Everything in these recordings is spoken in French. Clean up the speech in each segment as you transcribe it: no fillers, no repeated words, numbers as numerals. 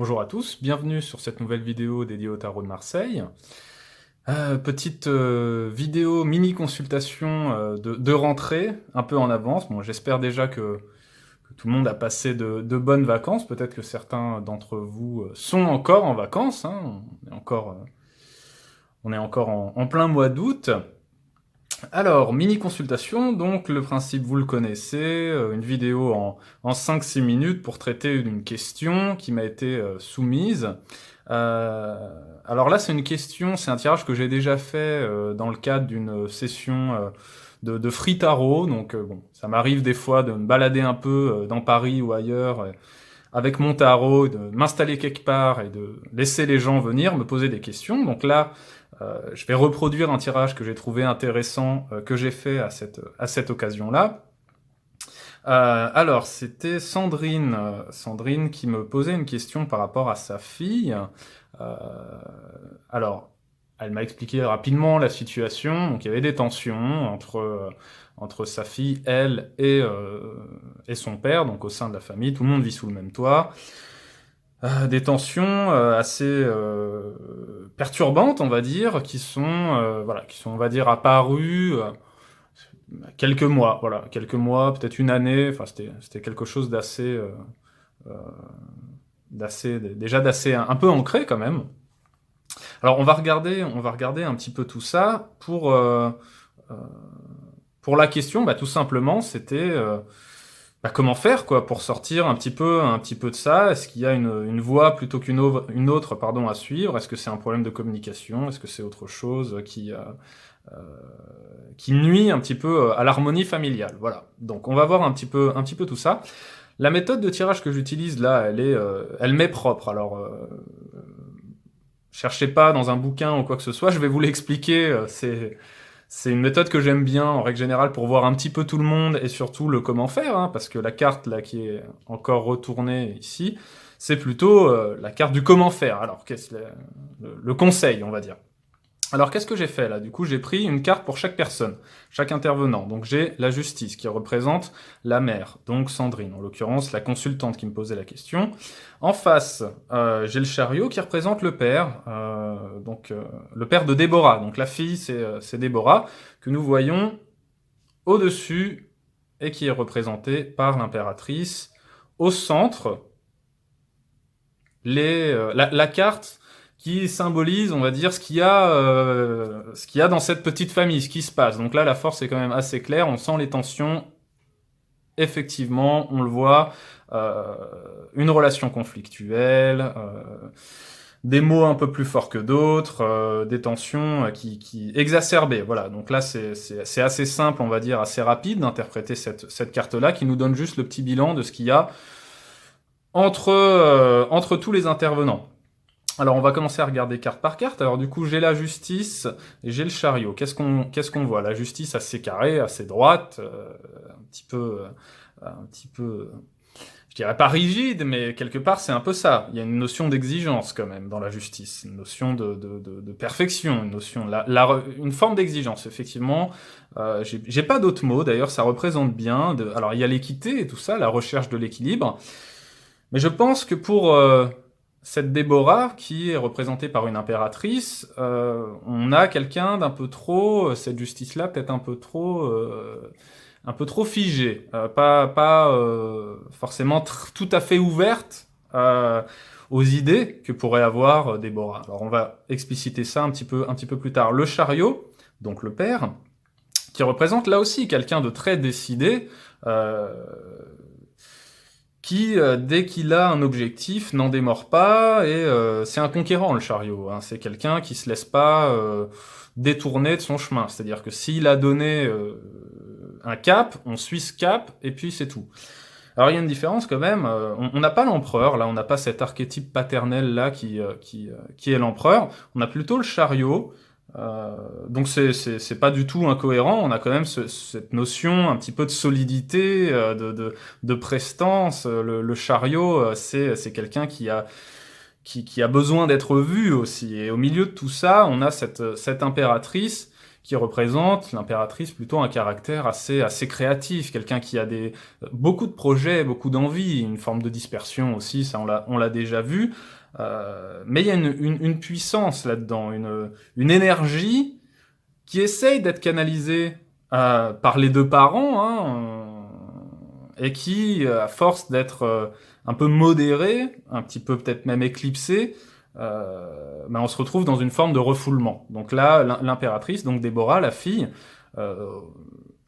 Bonjour à tous, bienvenue sur cette nouvelle vidéo dédiée au tarot de Marseille. Petite vidéo mini consultation de rentrée, un peu en avance. Bon, j'espère déjà que tout le monde a passé de bonnes vacances. Peut-être que certains d'entre vous sont encore en vacances, hein. On est encore en plein mois d'août. Alors, mini consultation, donc le principe vous le connaissez, une vidéo en 5-6 minutes pour traiter d'une question qui m'a été soumise. Alors là, c'est une question, c'est un tirage que j'ai déjà fait dans le cadre d'une session de free tarot, donc bon, ça m'arrive des fois de me balader un peu dans Paris ou ailleurs avec mon tarot, de m'installer quelque part et de laisser les gens venir me poser des questions. Donc là, je vais reproduire un tirage que j'ai trouvé intéressant, que j'ai fait à cette occasion-là. Alors, c'était Sandrine, Sandrine qui me posait une question par rapport à sa fille. Euh, alors, elle m'a expliqué rapidement la situation. Donc, il y avait des tensions entre sa fille, elle et son père, donc au sein de la famille. Tout le monde vit sous le même toit. Des tensions assez perturbantes, on va dire, voilà, qui sont, on va dire, apparues quelques mois, voilà, quelques mois, peut-être une année. Enfin, c'était quelque chose euh, d'assez un peu ancré quand même. Alors, on va regarder un petit peu tout ça euh, pour la question. Bah, tout simplement, c'était comment faire quoi pour sortir un petit peu de ça? Est-ce qu'il y a une voie plutôt une autre pardon, à suivre? Est-ce que c'est un problème de communication? Est-ce que c'est autre chose euh, qui nuit un petit peu à l'harmonie familiale? Voilà. Donc on va voir un petit peu tout ça. La méthode de tirage que j'utilise là, elle m'est propre. Alors cherchez pas dans un bouquin ou quoi que ce soit. Je vais vous l'expliquer. C'est une méthode que j'aime bien, en règle générale, pour voir un petit peu tout le monde et surtout le comment faire, hein, parce que la carte là qui est encore retournée ici, c'est plutôt la carte du comment faire. Alors, qu'est-ce le conseil, on va dire. Alors, qu'est-ce que j'ai fait là? Du coup, j'ai pris une carte pour chaque personne, chaque intervenant. Donc, j'ai la justice qui représente la mère, donc Sandrine, en l'occurrence la consultante qui me posait la question. En face, j'ai le chariot qui représente le père, le père de Déborah. Donc, la fille, c'est Déborah, que nous voyons au-dessus et qui est représentée par l'impératrice. Au centre, la carte qui symbolise, on va dire, ce qu'il y a dans cette petite famille, ce qui se passe. Donc là, la force est quand même assez claire, on sent les tensions, effectivement, on le voit, euh, une relation conflictuelle, des mots un peu plus forts que d'autres, des tensions qui exacerbées. Voilà, donc là, c'est assez simple, on va dire, assez rapide d'interpréter cette carte-là, qui nous donne juste le petit bilan de ce qu'il y a entre tous les intervenants. Alors on va commencer à regarder carte par carte. Alors du coup j'ai la justice et j'ai le chariot. Qu'est-ce qu'on voit? La justice assez carrée, assez droite, un petit peu, je dirais pas rigide, mais quelque part c'est un peu ça. Il y a une notion d'exigence quand même dans la justice, une notion de perfection, une notion, une forme d'exigence effectivement. J'ai pas d'autres mots d'ailleurs, ça représente bien. Alors il y a l'équité et tout ça, la recherche de l'équilibre. Mais je pense que pour cette Déborah, qui est représentée par une impératrice, on a quelqu'un d'un peu trop, cette justice-là, peut-être un peu trop figée, pas forcément tout à fait ouverte aux idées que pourrait avoir Déborah. Alors on va expliciter ça un petit peu plus tard. Le chariot, donc le père, qui représente là aussi quelqu'un de très décidé, euh, qui, dès qu'il a un objectif, n'en démord pas, et c'est un conquérant, le chariot, hein. C'est quelqu'un qui se laisse pas détourner de son chemin. C'est-à-dire que s'il a donné un cap, on suit ce cap, et puis c'est tout. Alors il y a une différence quand même, on n'a pas l'empereur, là, on n'a pas cet archétype paternel là qui est l'empereur, on a plutôt le chariot, donc c'est pas du tout incohérent, on a quand même cette notion un petit peu de solidité, de prestance. Le chariot, c'est quelqu'un qui a besoin d'être vu aussi. Et au milieu de tout ça, on a cette impératrice qui représente l'impératrice plutôt un caractère assez créatif, quelqu'un qui a beaucoup de projets, beaucoup d'envie, une forme de dispersion aussi, ça on l'a déjà vu, mais il y a une puissance là-dedans, une énergie qui essaye d'être canalisée par les deux parents, hein, et qui, à force d'être un peu modérée, un petit peu peut-être même éclipsée, ben on se retrouve dans une forme de refoulement. Donc là, l'impératrice, donc Déborah, la fille,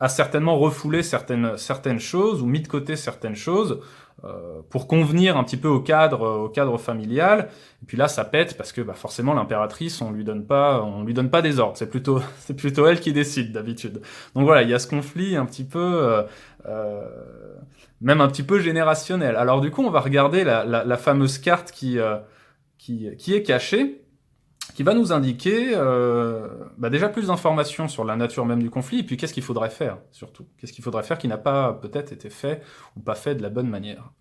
a certainement refoulé certaines choses, ou mis de côté certaines choses, pour convenir un petit peu au cadre familial. Et puis là, ça pète parce que bah, forcément, l'impératrice, on lui donne pas des ordres. C'est plutôt elle qui décide d'habitude. Donc voilà, il y a ce conflit un petit peu, même un petit peu générationnel. Alors du coup, on va regarder la fameuse carte qui est cachée, qui va nous indiquer bah déjà plus d'informations sur la nature même du conflit, et puis qu'est-ce qu'il faudrait faire, surtout. Qu'est-ce qu'il faudrait faire qui n'a pas peut-être été fait, ou pas fait de la bonne manière.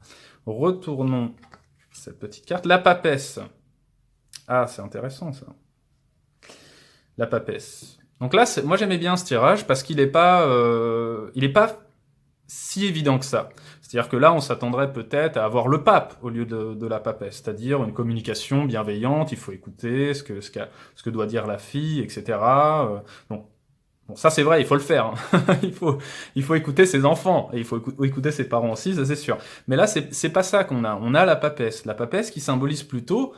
Retournons cette petite carte. La papesse. Ah, c'est intéressant, ça. La papesse. Donc là, moi j'aimais bien ce tirage, parce qu'il n'est pas si évident que ça. C'est-à-dire que là, on s'attendrait peut-être à avoir le pape au lieu de la papesse, c'est-à-dire une communication bienveillante, il faut écouter ce que doit dire la fille, etc. Bon, ça c'est vrai, il faut le faire. Hein. il faut écouter ses enfants, et il faut écouter ses parents aussi, ça c'est sûr. Mais là, c'est pas ça qu'on a. On a la papesse qui symbolise plutôt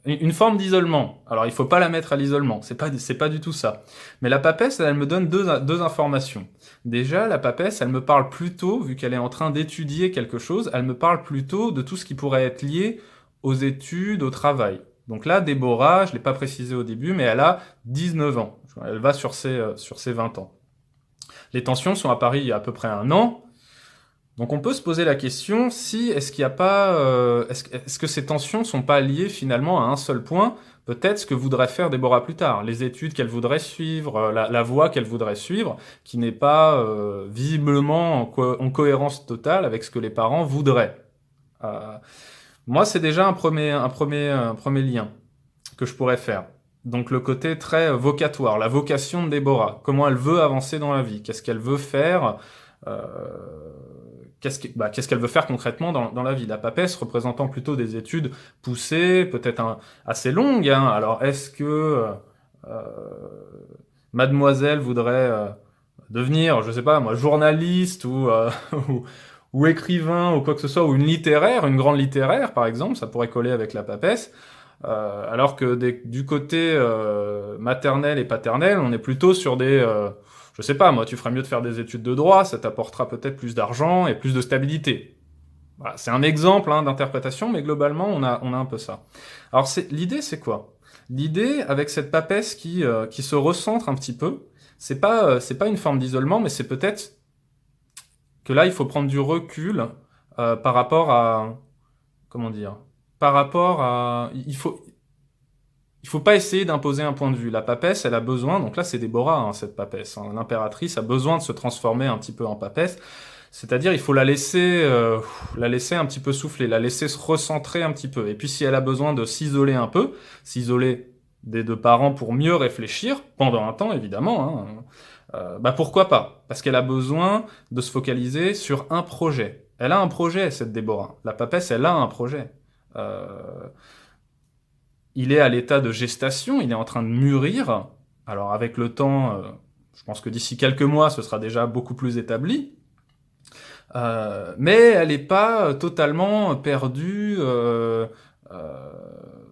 une forme d'isolement. Alors, il faut pas la mettre à l'isolement, c'est pas du tout ça. Mais la papesse, elle me donne deux informations. Déjà, la papesse, elle me parle plutôt, vu qu'elle est en train d'étudier quelque chose, elle me parle plutôt de tout ce qui pourrait être lié aux études, au travail. Donc là, Déborah, je ne l'ai pas précisé au début, mais elle a 19 ans. Elle va sur ses 20 ans. Les tensions sont apparues il y a à peu près un an. Donc on peut se poser la question si est-ce que ces tensions ne sont pas liées finalement à un seul point, peut-être ce que voudrait faire Déborah plus tard, les études qu'elle voudrait suivre, la voie qu'elle voudrait suivre, qui n'est pas visiblement en cohérence totale avec ce que les parents voudraient. Moi, c'est déjà un premier lien que je pourrais faire. Donc le côté très vocatoire, la vocation de Déborah, comment elle veut avancer dans la vie, qu'est-ce qu'elle veut faire, qu'est-ce qu'elle veut faire concrètement dans la vie. La papesse représentant plutôt des études poussées, peut-être assez longues. Hein. Alors est-ce que mademoiselle voudrait devenir, je sais pas moi, journaliste ou écrivain ou quoi que ce soit, ou une grande littéraire par exemple, ça pourrait coller avec la papesse. Alors que du côté maternel et paternel, on est plutôt sur je sais pas, moi, tu ferais mieux de faire des études de droit, ça t'apportera peut-être plus d'argent et plus de stabilité. Voilà, c'est un exemple hein, d'interprétation, mais globalement, on a un peu ça. Alors, l'idée, c'est quoi? L'idée, avec cette papesse qui se recentre un petit peu, c'est pas une forme d'isolement, mais c'est peut-être que là, il faut prendre du recul par rapport à... Comment dire? Par rapport à... Il faut pas essayer d'imposer un point de vue. La papesse, elle a besoin, donc là c'est Déborah, hein, cette papesse, hein, l'impératrice a besoin de se transformer un petit peu en papesse, c'est-à-dire il faut la laisser un petit peu souffler, la laisser se recentrer un petit peu. Et puis si elle a besoin de s'isoler un peu, s'isoler des deux parents pour mieux réfléchir, pendant un temps évidemment, hein, bah pourquoi pas? Parce qu'elle a besoin de se focaliser sur un projet. Elle a un projet, cette Déborah. La papesse, elle a un projet. Il est à l'état de gestation, il est en train de mûrir. Alors avec le temps, je pense que d'ici quelques mois, ce sera déjà beaucoup plus établi. Mais elle n'est pas totalement perdue,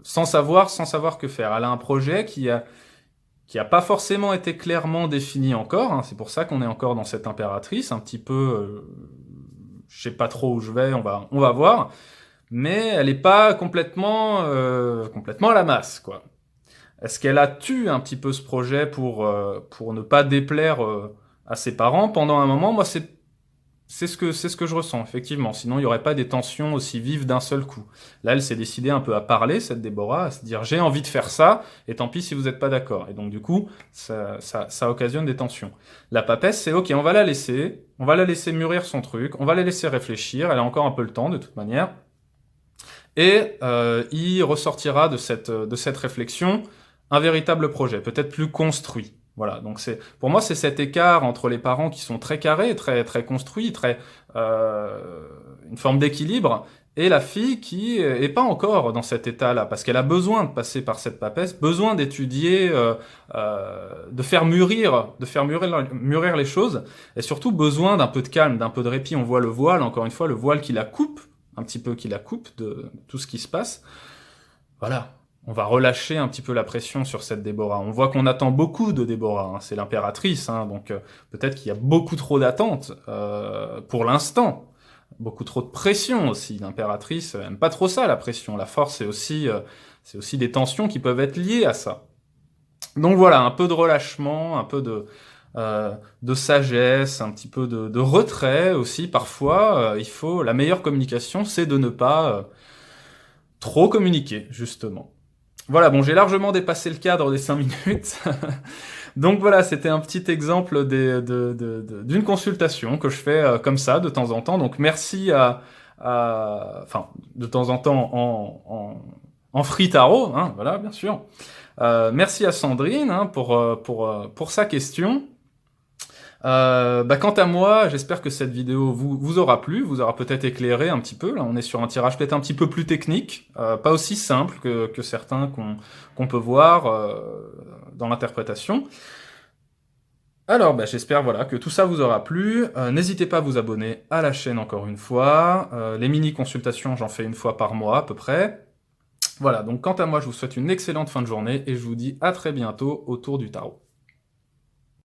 sans savoir que faire. Elle a un projet qui a pas forcément été clairement défini encore. Hein. C'est pour ça qu'on est encore dans cette impératrice, un petit peu... je sais pas trop où je vais, on va voir. Mais elle n'est pas complètement à la masse, quoi. Est-ce qu'elle a tué un petit peu ce projet pour ne pas déplaire à ses parents pendant un moment? Moi, c'est ce que je ressens, effectivement. Sinon, il n'y aurait pas des tensions aussi vives d'un seul coup. Là, elle s'est décidée un peu à parler, cette Déborah, à se dire « j'ai envie de faire ça, et tant pis si vous n'êtes pas d'accord ». Et donc, du coup, ça occasionne des tensions. La papesse, c'est « ok, on va la laisser mûrir son truc, on va la laisser réfléchir, elle a encore un peu le temps, de toute manière ». Et il ressortira de cette réflexion un véritable projet, peut-être plus construit. Voilà, donc pour moi, c'est cet écart entre les parents qui sont très carrés, très, très construits, une forme d'équilibre, et la fille qui est pas encore dans cet état-là, parce qu'elle a besoin de passer par cette papesse, besoin d'étudier, de faire mûrir les choses, et surtout besoin d'un peu de calme, d'un peu de répit. On voit le voile, encore une fois, le voile qui la coupe, un petit peu qui la coupe de tout ce qui se passe. Voilà, on va relâcher un petit peu la pression sur cette Déborah. On voit qu'on attend beaucoup de Déborah, hein. C'est l'impératrice, hein, donc peut-être qu'il y a beaucoup trop d'attentes pour l'instant. Beaucoup trop de pression aussi. L'impératrice aime pas trop ça, la pression. La force, c'est aussi des tensions qui peuvent être liées à ça. Donc voilà, un peu de relâchement, un peu de sagesse, un petit peu de retrait aussi. Parfois, la meilleure communication, c'est de ne pas trop communiquer, justement. Voilà, bon, j'ai largement dépassé le cadre des 5 minutes. Donc voilà, c'était un petit exemple d'une consultation que je fais comme ça, de temps en temps. Donc merci enfin, de temps en temps en free tarot, hein, voilà, bien sûr. Merci à Sandrine hein, pour sa question. Quant à moi, j'espère que cette vidéo vous aura plu, vous aura peut-être éclairé un petit peu. Là, on est sur un tirage peut-être un petit peu plus technique, pas aussi simple que certains qu'on peut voir dans l'interprétation. Alors, j'espère voilà, que tout ça vous aura plu. N'hésitez pas à vous abonner à la chaîne encore une fois. Les mini-consultations, j'en fais une fois par mois à peu près. Voilà, donc quant à moi, je vous souhaite une excellente fin de journée et je vous dis à très bientôt autour du tarot.